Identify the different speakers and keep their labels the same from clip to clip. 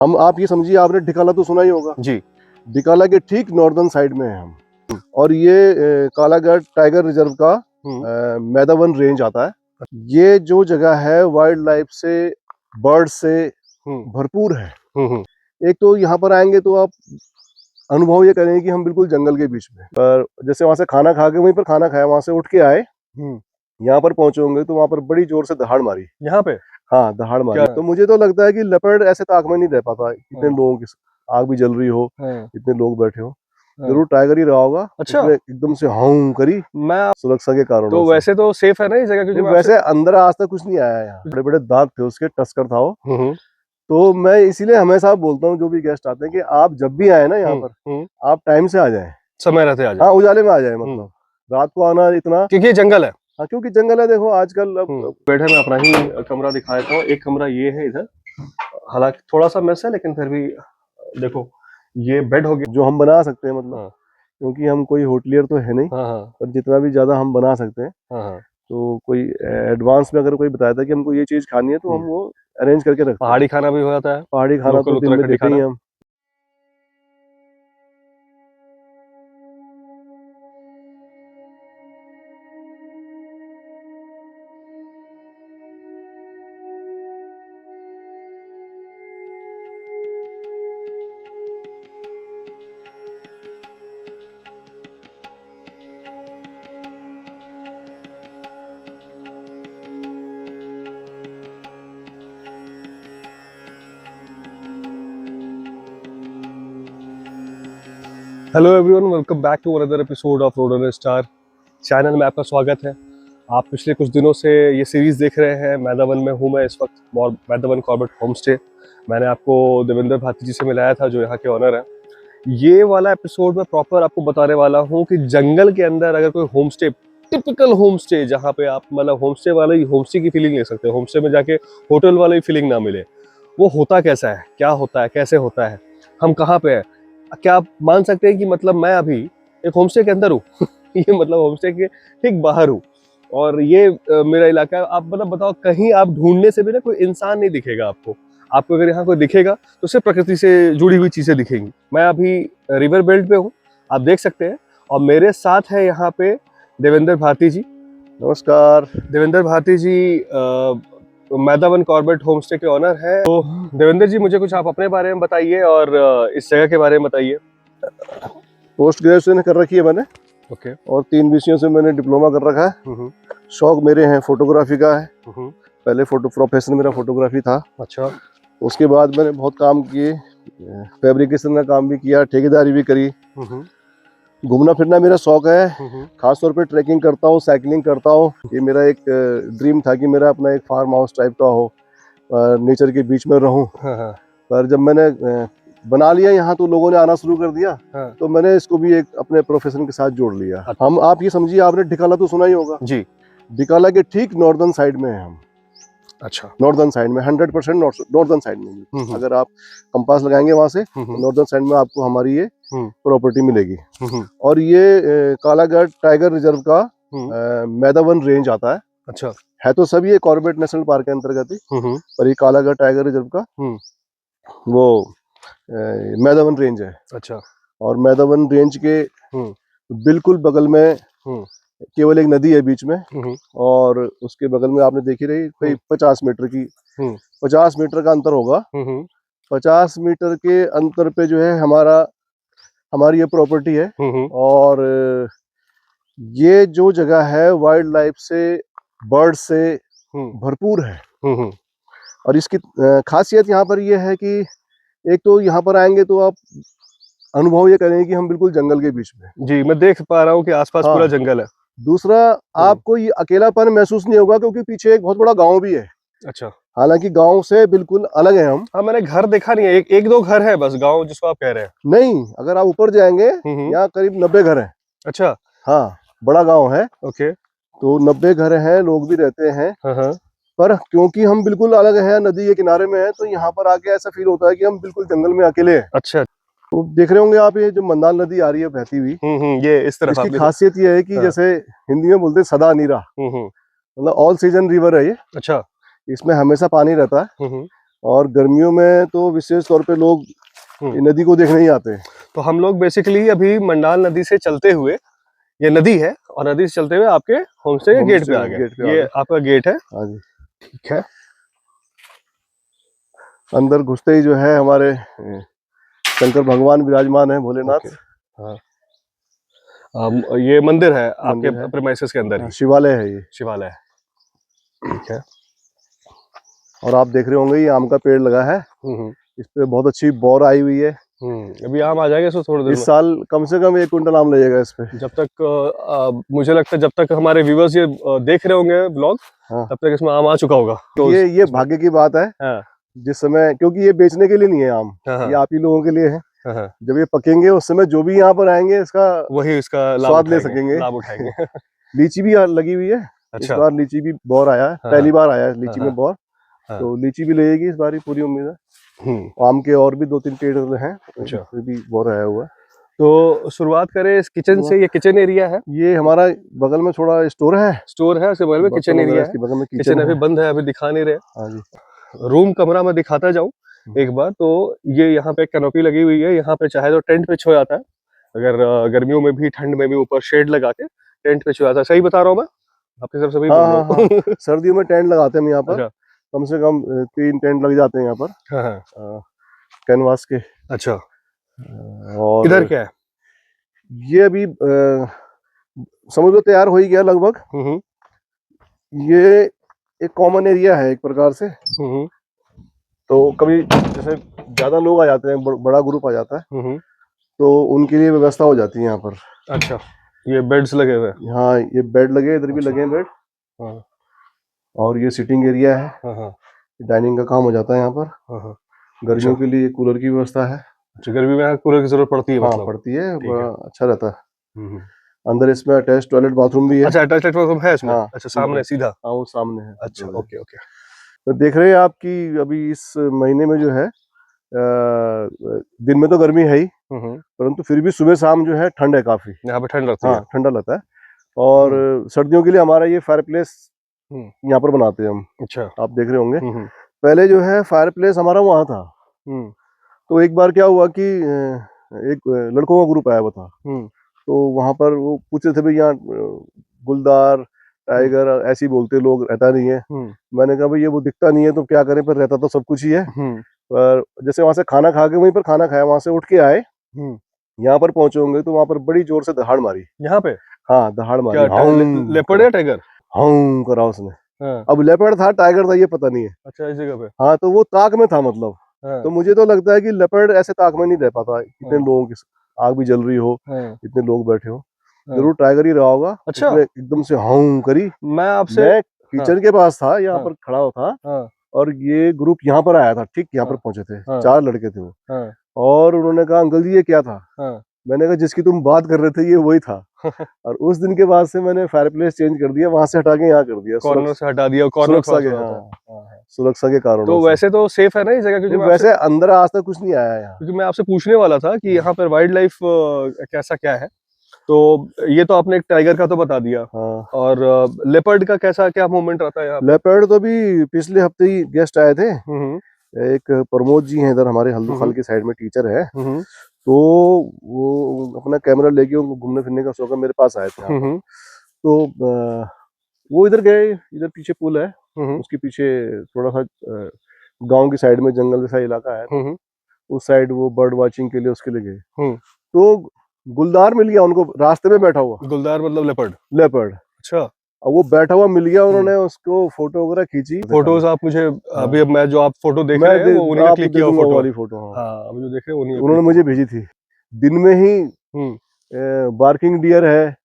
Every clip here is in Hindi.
Speaker 1: हम आप ये समझिए, आपने ढिकाला तो सुना ही होगा
Speaker 2: जी।
Speaker 1: ढिकाला के ठीक नॉर्दर्न साइड में है हम। और ये कालागढ़ टाइगर रिजर्व का मैदावन रेंज आता है। ये जो जगह है वाइल्ड लाइफ से, बर्ड से भरपूर है। एक तो यहाँ पर आएंगे तो आप अनुभव ये करेंगे कि हम बिल्कुल जंगल के बीच में, पर जैसे वहां से खाना खा के, वहीं पर खाना खाया, वहां से उठ के आए, यहाँ पर पहुंचे होंगे तो वहां पर बड़ी जोर से दहाड़ मारी।
Speaker 2: यहाँ पे
Speaker 1: हाँ, दहाड़ मारी। तो मुझे तो लगता है कि लेपर्ड ऐसे ताक में नहीं रह पाता, इतने लोगों की आग भी जल रही हो, इतने लोग बैठे हो। जरूर टाइगर ही रहा होगा।
Speaker 2: अच्छा।
Speaker 1: उसने एकदम से हाउ करी
Speaker 2: मैं
Speaker 1: सुरक्षा के कारणों
Speaker 2: तो
Speaker 1: से।
Speaker 2: वैसे तो सेफ है ना इस जगह, क्योंकि
Speaker 1: वैसे अंदर आज तक कुछ नहीं आया। यहाँ बड़े बड़े दाग थे उसके, टस्कर था वो। तो मैं इसीलिए हमेशा बोलता हूँ जो भी गेस्ट आते हैं कि आप जब भी आए ना यहाँ पर, आप टाइम से आ जाएं,
Speaker 2: समय रहते आ जाए।
Speaker 1: हाँ, उजाले में आ जाए। मतलब रात को आना इतना,
Speaker 2: क्योंकि ये जंगल है।
Speaker 1: हाँ, क्योंकि जंगल है। देखो आजकल
Speaker 2: बैठे मैं अपना ही कमरा दिखा देता हूँ। एक कमरा ये है इधर, हालांकि थोड़ा सा मैस है, लेकिन फिर भी देखो ये बेड हो गया
Speaker 1: जो हम बना सकते हैं, मतलब क्योंकि हम कोई होटलियर तो है नहीं, पर जितना भी ज्यादा हम बना सकते हैं। तो कोई एडवांस में अगर कोई बताया था कि हमको ये चीज खानी है तो हम वो अरेंज करके रखते हैं।
Speaker 2: पहाड़ी खाना भी हो जाता है।
Speaker 1: पहाड़ी खाना तो दिन में देते ही हम।
Speaker 2: Hello everyone, welcome back to another episode of road on star channel में। आपका स्वागत है। आप पिछले कुछ दिनों से ये सीरीज देख रहे हैं। मैदावन में हूँ मैं इस वक्त, मैदावन कॉर्बेट होम स्टे। मैंने आपको देवेंद्र भारती जी से मिलाया था, जो यहाँ के ऑनर है। ये वाला एपिसोड में प्रॉपर आपको बताने वाला हूँ कि जंगल के अंदर अगर कोई home stay, typical home stay, जहाँ पे आप मतलब होम स्टे वाले ही होम स्टे की फीलिंग ले सकते हो, होम स्टे में जाके होटल वाली फीलिंग ना मिले, वो होता कैसा है, क्या होता है, कैसे होता है, हम कहाँ पे है। क्या आप मान सकते हैं कि मतलब मैं अभी एक होमस्टे के अंदर हूँ ये मतलब होमस्टे के ठीक बाहर हूँ, और ये मेरा इलाका है। आप मतलब बताओ, कहीं आप ढूंढने से भी ना कोई इंसान नहीं दिखेगा आपको। आपको अगर यहाँ कोई दिखेगा तो सिर्फ प्रकृति से जुड़ी हुई चीजें दिखेंगी। मैं अभी रिवर बेल्ट पे हूँ, आप देख सकते हैं, और मेरे साथ है यहाँ पे देवेंद्र भारती जी।
Speaker 1: नमस्कार।
Speaker 2: देवेंद्र भारती जी मैदावन कॉर्बेट होमस्टे के ऑनर है। तो देवेंद्र जी, मुझे कुछ आप अपने बारे में बताइए और इस जगह के बारे में बताइए।
Speaker 1: पोस्ट ग्रेजुएशन कर रखी है मैंने।
Speaker 2: ओके।
Speaker 1: और 3 विषयों से मैंने डिप्लोमा कर रखा है। शौक मेरे हैं फोटोग्राफी का है। पहले प्रोफेशन मेरा फोटोग्राफी था।
Speaker 2: अच्छा।
Speaker 1: उसके बाद मैंने बहुत काम किए, फैब्रिकेशन का काम भी किया, ठेकेदारी भी करी। घूमना फिरना मेरा शौक है। खास तौर पे ट्रैकिंग करता हूँ, साइकिलिंग करता हूँ। ये मेरा एक ड्रीम था कि मेरा अपना एक फार्म हाउस टाइप का हो, नेचर के बीच में रहूं। पर जब मैंने बना लिया यहाँ तो लोगों ने आना शुरू कर दिया। तो मैंने इसको भी एक अपने प्रोफेशन के साथ जोड़ लिया। हम आप ये समझिए, आपने ढिकाला तो सुना ही होगा
Speaker 2: जी।
Speaker 1: ढिकाला के ठीक नॉर्दर्न साइड में है हम।
Speaker 2: अच्छा।
Speaker 1: नॉर्दर्न साइड में 100% नॉर्दर्न साइड में। अगर आप कंपास लगाएंगे वहां से, नॉर्दर्न साइड में आपको हमारी ये प्रॉपर्टी मिलेगी। और ये कालागढ़ टाइगर रिजर्व का मैदावन रेंज आता है।
Speaker 2: अच्छा।
Speaker 1: है तो सब ये कॉर्बेट नेशनल पार्क के अंतर्गत ही, पर ये कालागढ़ टाइगर रिजर्व का वो मैदावन रेंज है।
Speaker 2: अच्छा।
Speaker 1: और मैदावन रेंज के बिल्कुल बगल में केवल एक नदी है बीच में, और उसके बगल में आपने देखी रही कई 50 मीटर की 50 मीटर का अंतर होगा। 50 मीटर के अंतर पे जो है हमारी ये प्रॉपर्टी है। और ये जो जगह है वाइल्ड लाइफ से, बर्ड से भरपूर है। और इसकी खासियत यहाँ पर ये है कि एक तो यहाँ पर आएंगे तो आप अनुभव ये करेंगे कि हम बिल्कुल जंगल के बीच में।
Speaker 2: जी, मैं देख पा रहा हूँ कि आसपास पूरा जंगल है।
Speaker 1: दूसरा, आपको ये अकेलापन महसूस नहीं होगा, क्योंकि पीछे एक बहुत बड़ा गांव भी है।
Speaker 2: अच्छा।
Speaker 1: हालांकि गांव से बिल्कुल अलग है हम।
Speaker 2: हाँ, मैंने घर देखा नहीं है, एक दो घर है बस, गांव जिसको आप कह रहे हैं।
Speaker 1: नहीं, अगर आप ऊपर जाएंगे यहाँ करीब 90 घर हैं।
Speaker 2: अच्छा।
Speaker 1: हाँ, बड़ा गांव है।
Speaker 2: ओके।
Speaker 1: तो 90 घर हैं, लोग भी रहते हैं। पर क्योंकि हम बिल्कुल अलग हैं, नदी के किनारे में है, तो यहाँ पर आके ऐसा फील होता है कि हम बिल्कुल जंगल में अकेले हैं।
Speaker 2: अच्छा।
Speaker 1: तो देख रहे होंगे आप, ये जो मंदाल नदी आ रही है बहती हुई,
Speaker 2: ये इस तरफ
Speaker 1: इसकी खासियत ये है कि जैसे हिंदी में बोलते हैं सदा नीरा, मतलब ऑल सीजन रिवर है ये।
Speaker 2: अच्छा।
Speaker 1: इसमें हमेशा पानी रहता है। और गर्मियों में तो विशेष तौर पे लोग ये नदी को देखने ही आते हैं।
Speaker 2: तो हम लोग बेसिकली अभी मंडाल नदी से चलते हुए, ये नदी है और नदी से चलते हुए आपके होमस्टे के गेट पे आ गए। ये आपका गेट है।
Speaker 1: हाँ जी,
Speaker 2: ठीक है।
Speaker 1: अंदर घुसते ही जो है हमारे शंकर भगवान विराजमान है, भोलेनाथ।
Speaker 2: हाँ, ये मंदिर है आपके प्रेमाइसेस के अंदर ही।
Speaker 1: शिवालय है, ये
Speaker 2: शिवालय है। ठीक है।
Speaker 1: और आप देख रहे होंगे ये आम का पेड़ लगा है, इस पे बहुत अच्छी बौर आई हुई है।
Speaker 2: अभी आम आ जाएगा इसमें थोड़ी देर में।
Speaker 1: इस साल कम से कम 1 क्विंटल आम लगेगा इस पे।
Speaker 2: जब तक मुझे लगता है जब तक हमारे व्यूअर्स ये देख रहे होंगे ब्लॉग,
Speaker 1: हाँ,
Speaker 2: तब तक इसमें आम आ चुका होगा। तो
Speaker 1: ये भाग्य की बात है।
Speaker 2: हाँ,
Speaker 1: जिस समय, क्योंकि ये बेचने के लिए नहीं है आम, ये आप ही लोगों के लिए है। जब ये पकेंगे उस समय जो भी यहाँ पर आएंगे इसका
Speaker 2: वही इसका
Speaker 1: स्वाद ले सकेंगे,
Speaker 2: लाभ उठाएंगे।
Speaker 1: लीची भी लगी हुई है।
Speaker 2: अच्छा।
Speaker 1: इस बार लीची भी बौर आया है, पहली बार आया है लीची में बौर। तो लीची भी लगेगी इस बार, पूरी उम्मीद है। आम के और भी 2-3 पेड़ हैं, उसमें भी बौर आया हुआ है।
Speaker 2: तो शुरुआत करें इस किचन से। ये किचन एरिया है,
Speaker 1: ये हमारा बगल में थोड़ा स्टोर है, उसके
Speaker 2: बगल में किचन एरिया है।
Speaker 1: बगल में
Speaker 2: किचन अभी बंद है, अभी दिखा नहीं रहे।
Speaker 1: हाँ जी।
Speaker 2: रूम कमरा में दिखाता जाऊं एक बार। तो ये यहाँ पे कैनोपी लगी हुई है, यहाँ पे चाहे तो टेंट पिच हो जाता है, अगर गर्मियों में भी ठंड में भी ऊपर शेड लगा के टेंट पिच हो जाता है। सही बता रहा हूँ मैं आपकी तरफ से? भी
Speaker 1: हाँ। सर्दियों में टेंट लगाते हैं हम यहाँ पर। कम से कम 3 टेंट लग जाते हैं यहाँ पर, कैनवास के।
Speaker 2: अच्छा।
Speaker 1: और
Speaker 2: इधर क्या है?
Speaker 1: ये अभी समझ लो तैयार हो ही गया लगभग। ये एक कॉमन एरिया है एक प्रकार से। तो कभी जैसे ज्यादा लोग आ जाते हैं, बड़ा ग्रुप आ जाता है, तो उनके लिए व्यवस्था हो जाती है यहाँ पर। अच्छा,
Speaker 2: ये बेड्स लगे हुए हैं।
Speaker 1: हाँ, ये बेड लगे, इधर भी लगे हैं बेड। और ये सिटिंग एरिया है, डाइनिंग का काम हो जाता है यहाँ पर। गर्मियों के लिए कूलर की व्यवस्था है।
Speaker 2: अच्छा, गर्मी में कूलर की जरूरत पड़ती है?
Speaker 1: हाँ,
Speaker 2: मतलब
Speaker 1: पड़ती है, बड़ा अच्छा रहता है। अंदर इसमें अटैच टॉयलेट बाथरूम भी है।
Speaker 2: अच्छा, अटैच बाथरूम है इसमें?
Speaker 1: हाँ,
Speaker 2: अच्छा, सामने सीधा?
Speaker 1: हाँ, वो सामने है।
Speaker 2: अच्छा, ओके ओके।
Speaker 1: तो देख रहे हैं आप कि अभी इस महीने में जो है दिन में तो गर्मी है ही, परंतु फिर भी सुबह शाम जो है ठंड है काफी।
Speaker 2: यहाँ पे ठंड रहती है?
Speaker 1: हाँ, ठंडा रहता है। और सर्दियों के लिए हमारा ये फायर प्लेस यहाँ पर बनाते हैं हम। अच्छा, आप देख रहे होंगे पहले जो है फायर प्लेस हमारा वहाँ था। तो एक बार क्या हुआ कि एक लड़कों का ग्रुप आया हुआ था, तो वहां पर वो पूछ रहे थे भाई यहाँ गुलदार टाइगर ऐसे ही बोलते लोग, रहता नहीं है। मैंने कहा भाई ये वो दिखता नहीं है तो क्या करें, पर रहता तो सब कुछ ही है। पर जैसे वहां से खाना खा के, वहीं पर खाना खाया, वहां से उठ के आए, यहाँ पर पहुंचे होंगे तो वहां पर बड़ी जोर से दहाड़ मारी। यहाँ पे? हाँ, दहाड़ मारी।
Speaker 2: लेपर्ड या टाइगर?
Speaker 1: हाँ, करा उसने। अब लेपर्ड था टाइगर था ये पता नहीं है।
Speaker 2: अच्छा, इस जगह पे?
Speaker 1: हाँ, तो वो ताक में था मतलब। तो मुझे तो लगता है कि लेपर्ड ऐसे ताक में नहीं रह पाता, इतने लोगों की आग भी जल रही हो, इतने लोग बैठे हो। जरूर टाइगर ही रहा होगा। अच्छा, एकदम से हाउ करी। मैं किचन के पास था, यहाँ पर खड़ा था, और ये ग्रुप यहाँ पर आया था, ठीक यहाँ पर पहुंचे थे। 4 लड़के थे वो, और उन्होंने कहा अंकल जी ये क्या था? मैंने कहा जिसकी तुम बात कर रहे थे ये वही था। और उस दिन के बाद से मैंने फायर प्लेस चेंज कर दिया, वहां से हटा के यहाँ कर दिया, कॉर्नर से हटा दिया, सुरक्षा के सुरक्षा के कारण।
Speaker 2: तो वैसे तो सेफ है ना इस जगह? क्योंकि
Speaker 1: वैसे अंदर आज तक कुछ नहीं आया यहाँ।
Speaker 2: क्योंकि मैं आपसे पूछने वाला था कि यहाँ पर वाइल्ड लाइफ कैसा क्या है। तो ये तो आपने एक टाइगर का तो बता दिया, और लेपर्ड का कैसा क्या मूवमेंट रहता है यहाँ?
Speaker 1: लेपर्ड तो भी पिछले हफ्ते ही गेस्ट आए थे। एक प्रमोद जी हैं इधर हमारे हल्दूखाल की साइड में, टीचर है। तो वो अपना कैमरा लेके उनको घूमने फिरने का शौक है, मेरे पास आए थे। तो वो इधर गए, इधर पीछे पुल है, उसके पीछे थोड़ा सा गांव की साइड में जंगल जैसा इलाका है, उस साइड वो बर्ड वाचिंग के लिए उसके लिए गए। तो गुलदार मिल गया उनको रास्ते में बैठा हुआ।
Speaker 2: गुलदार मतलब लेपर्ड?
Speaker 1: लेपर्ड।
Speaker 2: अच्छा,
Speaker 1: अब वो बैठा हुआ मिल गया, उन्होंने उसको फोटो वगैरह खींची।
Speaker 2: फोटोज आप मुझे अभी मैं जो आप फोटो देख रहे हैं वो उन्हीं ने क्लिक किया फोटो वाली फोटो। हाँ, अभी जो देख रहे हैं उन्हीं
Speaker 1: उन्होंने मुझे भेजी थी। दिन में ही बार्किंग डियर है,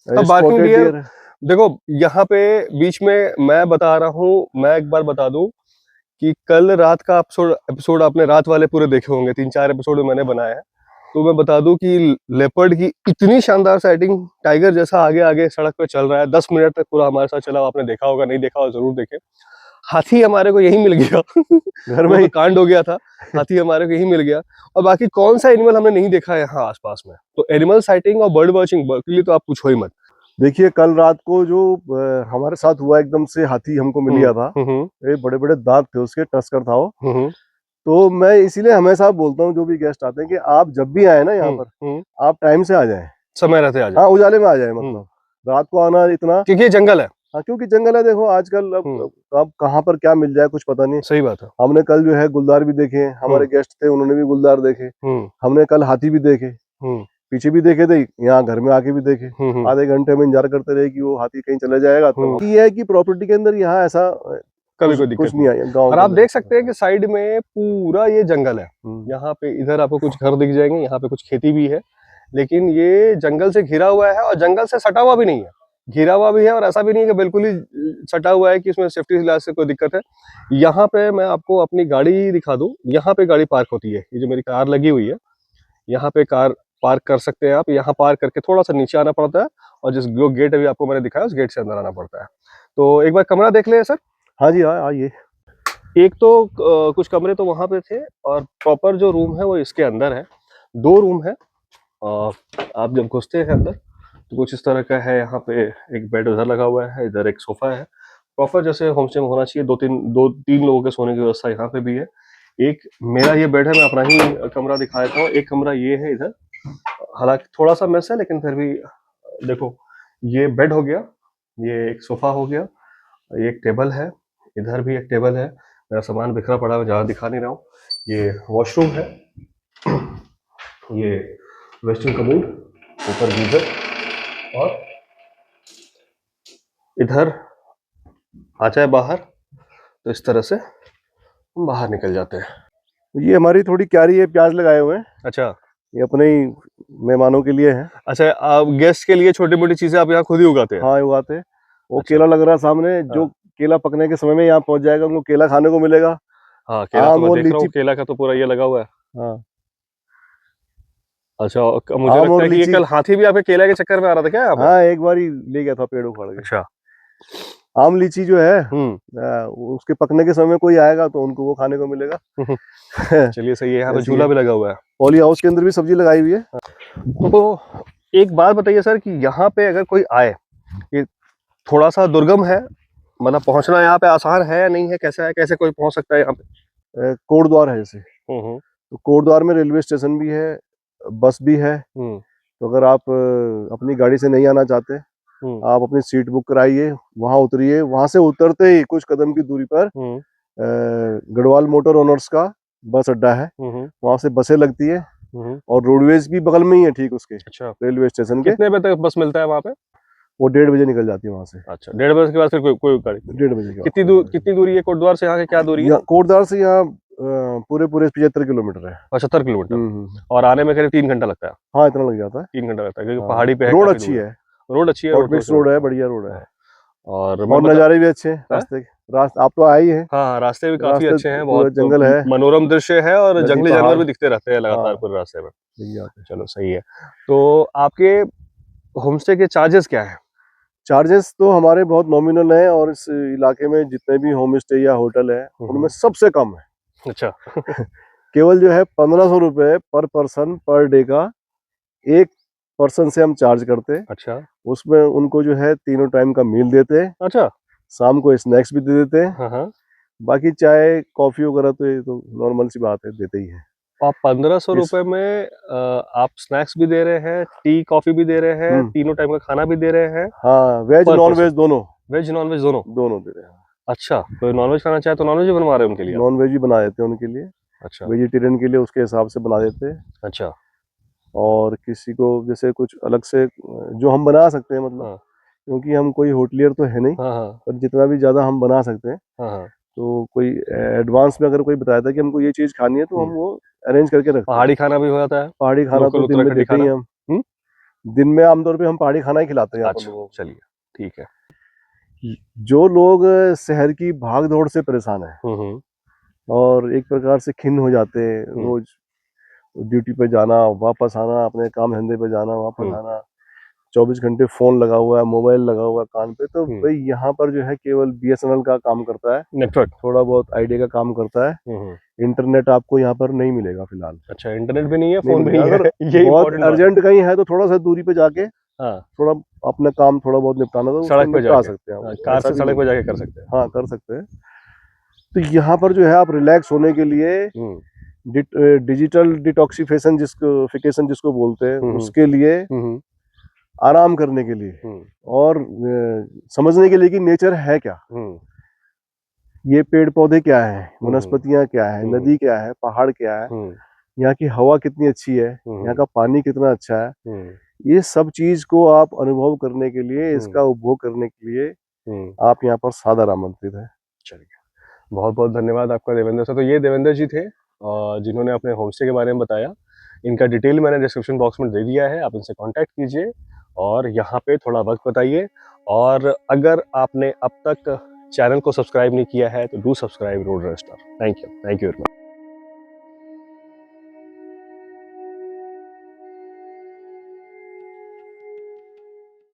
Speaker 2: बार्किंग डियर। देखो यहाँ पे बीच में मैं बता रहा हूँ, मैं एक बार बता दूं कि कल रात का एपिसोड आपने रात वाले पूरे देखे होंगे, 3-4 एपिसोड मैंने बनाए हैं। तो मैं बता दूं कि लेपर्ड की इतनी शानदार सेटिंग, टाइगर जैसा आगे आगे सड़क पे चल रहा है, 10 मिनट तक पूरा हमारे साथ चला। आपने देखा होगा, नहीं देखा हो जरूर देखें। हाथी हमारे को यही मिल गया। घर में ही कांड हो गया था, हाथी हमारे को यही मिल गया। और बाकी कौन सा एनिमल हमने नहीं देखा है यहाँ आसपास में। तो एनिमल साइटिंग और बर्ड वॉचिंग के लिए तो आप पूछो ही मत।
Speaker 1: देखिए कल रात को जो हमारे साथ हुआ, एकदम से हाथी हमको मिल गया था। ये बड़े बड़े दांत थे उसके, टस्कर था वो। तो मैं इसीलिए हमेशा बोलता हूँ जो भी गेस्ट आते हैं कि आप जब भी आए ना यहाँ पर, आप टाइम से आ जाएं,
Speaker 2: समय रहते आ जाए।
Speaker 1: हाँ, उजाले में आ जाए, मतलब रात को आना इतना,
Speaker 2: क्योंकि ये जंगल है।
Speaker 1: हाँ, क्योंकि जंगल है। देखो आजकल अब कहाँ पर क्या मिल जाए कुछ पता नहीं।
Speaker 2: सही बात है।
Speaker 1: हमने कल जो है गुलदार भी देखे, हमारे गेस्ट थे उन्होंने भी गुलदार देखे। हमने कल हाथी भी देखे, पीछे भी देखे थे, यहाँ घर में आके भी देखे। आधे घंटे में इंतजार करते रहे कि वो हाथी कहीं चले जाएगा। तो ये है कि प्रॉपर्टी के अंदर यहाँ ऐसा
Speaker 2: कभी कोई दिक्कत
Speaker 1: कुछ नहीं आया गाँव।
Speaker 2: और आप देख सकते हैं कि साइड में पूरा ये जंगल है। यहाँ पे इधर आपको कुछ घर दिख जाएंगे, यहाँ पे कुछ खेती भी है, लेकिन ये जंगल से घिरा हुआ है और जंगल से सटा हुआ भी नहीं है, घिरा हुआ भी है। और ऐसा भी नहीं है कि बिल्कुल ही सटा हुआ है कि इसमें सेफ्टी लिहाज से कोई दिक्कत है। यहाँ पे मैं आपको अपनी गाड़ी दिखा दूं, यहाँ पे गाड़ी पार्क होती है। ये जो मेरी कार लगी हुई है, यहाँ पे कार पार्क कर सकते हैं आप। यहाँ पार्क करके थोड़ा सा नीचे आना पड़ता है और जिस जो गेट अभी आपको मैंने दिखाया उस गेट से अंदर आना पड़ता है। तो एक बार कमरा देख ले सर।
Speaker 1: हाँ जी, हाँ आइए।
Speaker 2: एक तो कुछ कमरे तो वहां पे थे और प्रॉपर जो रूम है वो इसके अंदर है। 2 रूम है और आप जब घुसते हैं अंदर तो कुछ इस तरह का है। यहाँ पे एक बेड उधर लगा हुआ है, इधर एक सोफा है। प्रॉपर जैसे होमस्टे में होना चाहिए। 2-3 लोगों के सोने की व्यवस्था यहाँ पे भी है। एक मेरा ये बेड है, मैं अपना ही कमरा दिखा देता हूँ। एक कमरा ये है इधर, हालांकि थोड़ा सा मैस है लेकिन फिर भी देखो, ये बेड हो गया, ये एक सोफा हो गया, ये एक टेबल है, इधर भी एक टेबल है। मेरा सामान बिखरा पड़ा है, ज़्यादा दिखा नहीं रहा हूँ। ये वॉशरूम है, ये वेस्टर्न कमोड, ऊपर गीजर, और इधर आ जाए बाहर तो इस तरह से हम बाहर निकल जाते हैं।
Speaker 1: ये हमारी थोड़ी क्यारी है, प्याज लगाए हुए हैं।
Speaker 2: अच्छा,
Speaker 1: ये अपने ही मेहमानों के लिए है।
Speaker 2: अच्छा, आप गेस्ट के लिए छोटी मोटी चीजें आप यहाँ खुद ही उगाते हैं?
Speaker 1: हाँ, उगाते हैं। वो
Speaker 2: अच्छा।
Speaker 1: केला लग रहा है सामने, जो केला पकने के समय में यहाँ पहुंच जाएगा, उनको केला खाने को मिलेगा।
Speaker 2: हाँ, केला तो
Speaker 1: आम
Speaker 2: मैं
Speaker 1: और
Speaker 2: देख रहा हूँ,
Speaker 1: लीची।
Speaker 2: केला का तो पूरा ये लगा हुआ है।
Speaker 1: हाँ,
Speaker 2: अच्छा, मुझे
Speaker 1: आम
Speaker 2: लगता
Speaker 1: और
Speaker 2: है कि ये
Speaker 1: लीची।
Speaker 2: कल हाथी भी आपके केला के चक्कर में आ रहा था क्या यहाँ पे?
Speaker 1: हाँ, एक बार ही ले गया था पेड़ उखाड़ के।
Speaker 2: अच्छा।
Speaker 1: आम लीची जो है, उसके पकने के समय कोई आएगा तो उनको वो खाने को मिलेगा।
Speaker 2: चलिए सही है। यहाँ पे झूला भी लगा हुआ है।
Speaker 1: पॉली हाउस के अंदर भी सब्जी लगाई हुई है।
Speaker 2: तो एक बात बताइए सर कि यहाँ पे अगर कोई आए, ये थोड़ा सा दुर्गम है, मतलब पहुंचना यहाँ पे आसान है या नहीं है, कैसा है, कैसे कोई पहुंच सकता है यहाँ पे?
Speaker 1: कोटद्वार है जैसे, तो कोटद्वार में रेलवे स्टेशन भी है, बस भी है। तो अगर आप अपनी गाड़ी से नहीं आना चाहते, आप अपनी सीट बुक कराइए, वहां उतरिए, वहां से उतरते ही कुछ कदम की दूरी पर गढ़वाल मोटर ओनर्स का बस अड्डा है। वहां से बसें लगती है और रोडवेज भी बगल में ही है, ठीक उसके।
Speaker 2: अच्छा,
Speaker 1: रेलवे स्टेशन के
Speaker 2: कितने बजे तक बस मिलता है वहाँ पे?
Speaker 1: वो 1:30 बजे निकल जाती है वहां से।
Speaker 2: अच्छा, 1:30 बजे के बाद फिर कोई गाड़ी?
Speaker 1: 1:30 बजे के बाद।
Speaker 2: कितनी दूरी है कोटद्वार से? यहाँ की क्या दूरी है?
Speaker 1: कोटद्वार से यहाँ पूरे 75 किलोमीटर है।
Speaker 2: 75 किलोमीटर। और आने में करीब 3 घंटा लगता है?
Speaker 1: हाँ, इतना लग जाता है।
Speaker 2: 3 घंटा लगता है क्योंकि
Speaker 1: हाँ,
Speaker 2: पहाड़ी पे है,
Speaker 1: रोड
Speaker 2: काफी
Speaker 1: अच्छी
Speaker 2: दूर
Speaker 1: है।
Speaker 2: रोड अच्छी है,
Speaker 1: रोड है, बढ़िया रोड है।
Speaker 2: और
Speaker 1: नज़ारे भी अच्छे हैं रास्ते के। आप तो आए ही हैं।
Speaker 2: हाँ, रास्ते भी काफी अच्छे हैं,
Speaker 1: पूरा
Speaker 2: बहुत
Speaker 1: जंगल है,
Speaker 2: मनोरम दृश्य है और
Speaker 1: नदी,
Speaker 2: जंगली जानवर भी दिखते रहते हैं लगातार
Speaker 1: हाँ,
Speaker 2: पूरे रास्ते में।
Speaker 1: आते हैं।
Speaker 2: चलो सही है। तो आपके होमस्टे के चार्जेस क्या है?
Speaker 1: चार्जेस तो हमारे बहुत नॉमिनल हैं, और इस इलाके में जितने भी होम स्टे या होटल है उनमें सबसे कम है।
Speaker 2: अच्छा।
Speaker 1: केवल जो है 1500 रुपये पर पर्सन पर डे का, एक पर्सन से हम चार्ज करते हैं।
Speaker 2: अच्छा।
Speaker 1: उसमें उनको जो है 3 टाइम का मील देते हैं।
Speaker 2: अच्छा।
Speaker 1: शाम को स्नैक्स भी दे देते हैं।
Speaker 2: हाँ।
Speaker 1: बाकी चाय कॉफी वगैरह तो ये तो नॉर्मल सी बात है, देते ही है।
Speaker 2: आप 1500 रुपए में आप स्नैक्स भी दे रहे हैं, टी कॉफी भी दे रहे हैं, 3 टाइम का खाना भी दे रहे हैं?
Speaker 1: हाँ, वेज नॉन वेज दोनों।
Speaker 2: वेज नॉन वेज दोनों
Speaker 1: दे रहे हैं।
Speaker 2: अच्छा, कोई नॉनवेज खाना चाहे तो नॉनवेज भी बनवा रहे हैं उनके लिए?
Speaker 1: नॉन वेज ही बना देते हैं उनके लिए।
Speaker 2: अच्छा।
Speaker 1: वेजिटेरियन के लिए उसके हिसाब से बना देते हैं।
Speaker 2: अच्छा।
Speaker 1: और किसी को जैसे कुछ अलग से जो हम बना सकते हैं, मतलब क्योंकि हम कोई होटलियर तो है नहीं, पर जितना भी ज्यादा हम बना सकते हैं। तो कोई एडवांस में अगर कोई बताया था कि हमको ये चीज खानी है तो हम वो अरेंज करके रखते हैं।
Speaker 2: पहाड़ी खाना भी हो जाता है?
Speaker 1: पहाड़ी खाना तो दिन में देते ही हम। दिन में आमतौर पे हम पहाड़ी खाना ही खिलाते हैं।
Speaker 2: अच्छा, चलिए ठीक है।
Speaker 1: जो लोग शहर की भाग दौड़ से परेशान है और एक प्रकार से खिन्न हो जाते हैं, रोज ड्यूटी पे जाना, वापस आना, अपने काम धंधे पे जाना, वापस आना, 24 घंटे फोन लगा हुआ है, मोबाइल लगा हुआ है कान पे, तो भाई यहाँ पर जो है केवल BSNL का काम करता है, नेटवर्क थोड़ा बहुत आइडिया का काम करता है। इंटरनेट आपको यहाँ पर नहीं मिलेगा फिलहाल।
Speaker 2: अच्छा, इंटरनेट भी नहीं है, फोन भी नहीं है।
Speaker 1: अगर बहुत अर्जेंट कहीं है तो थोड़ा सा दूरी पे जाके
Speaker 2: हाँ,
Speaker 1: थोड़ा अपना काम थोड़ा बहुत निपटाना तो
Speaker 2: सड़क पे
Speaker 1: निपटा
Speaker 2: जाके,
Speaker 1: सकते हैं,
Speaker 2: हाँ,
Speaker 1: हम
Speaker 2: कार
Speaker 1: ऐसा
Speaker 2: से
Speaker 1: भी
Speaker 2: सड़क
Speaker 1: नहीं
Speaker 2: पे
Speaker 1: है।
Speaker 2: जाके कर सकते हैं।
Speaker 1: हाँ, कर सकते हैं। तो यहाँ पर जो है आप रिलैक्स होने के लिए
Speaker 2: हम्म,
Speaker 1: डिजिटल डिटॉक्सिफिकेशन जिसको बोलते हैं,
Speaker 2: हम्म,
Speaker 1: उसके लिए,
Speaker 2: हम्म,
Speaker 1: आराम करने के लिए,
Speaker 2: हम्म,
Speaker 1: और समझने के लिए कि नेचर है क्या,
Speaker 2: हम्म,
Speaker 1: ये पेड़ पौधे क्या है,
Speaker 2: हम्म,
Speaker 1: वनस्पतियाँ क्या है,
Speaker 2: हम्म,
Speaker 1: नदी क्या है, पहाड़ क्या है,
Speaker 2: हम्म,
Speaker 1: यहाँ की हवा कितनी अच्छी है, यहाँ
Speaker 2: हम्म,
Speaker 1: का पानी कितना अच्छा है,
Speaker 2: हम्म,
Speaker 1: ये सब चीज को आप अनुभव करने के लिए,
Speaker 2: हम्म,
Speaker 1: इसका उपभोग करने के लिए
Speaker 2: हम्म।
Speaker 1: आप यहाँ पर सादर आमंत्रित है।
Speaker 2: चलिए, बहुत बहुत धन्यवाद आपका देवेंद्र सर। तो ये देवेंद्र जी थे जिन्होंने अपने होम स्टे के बारे में बताया। इनका डिटेल मैंने डिस्क्रिप्शन बॉक्स में दे दिया है, आप इनसे कांटेक्ट कीजिए और यहाँ पे थोड़ा वक्त बताइए। और अगर आपने अब तक चैनल को सब्सक्राइब नहीं किया है तो do subscribe roader star. Thank you very much.